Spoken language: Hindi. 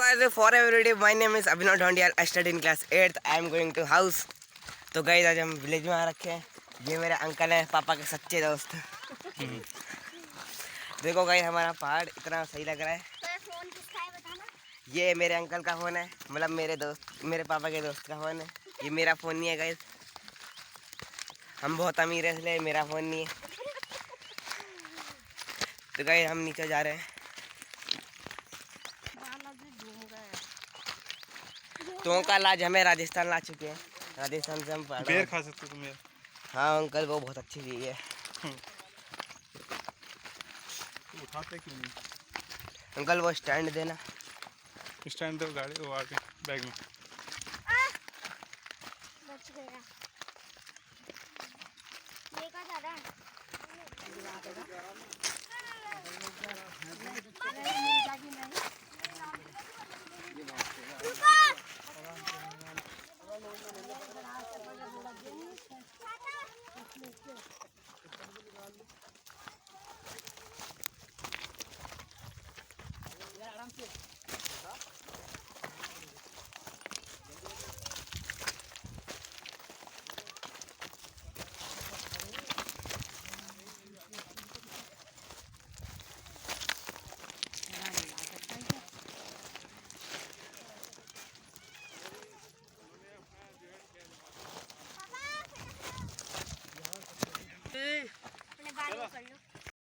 guys, for every day, my name is Abhinav Dhondial. I study in class 8th. I am going to house. तो गाइस आज हम विलेज में आ रखे हैं। ये मेरे अंकल है, पापा के सच्चे दोस्त। देखो गाइस हमारा पहाड़ इतना सही लग रहा है। तो फोन किसका है बताना? ये मेरे अंकल का फोन है, मतलब मेरे पापा के दोस्त का फोन है। ये मेरा फोन नहीं है गाइस, हम बहुत अमीर है इसलिए मेरा फोन नहीं है। तो गाइस हम नीचे जा रहे हैं। तो अंकल आज हमें राजस्थान ला चुके हैं। राजस्थान से हम बेर खा सकते तुम यार। हाँ अंकल, वो बहुत अच्छी चीज़ है। तो उठाते क्यों नहीं? अंकल वो स्टैंड देना। स्टैंड दो, गाड़ी वो आके बैग में। बच गया। ये कहाँ जा रहा है?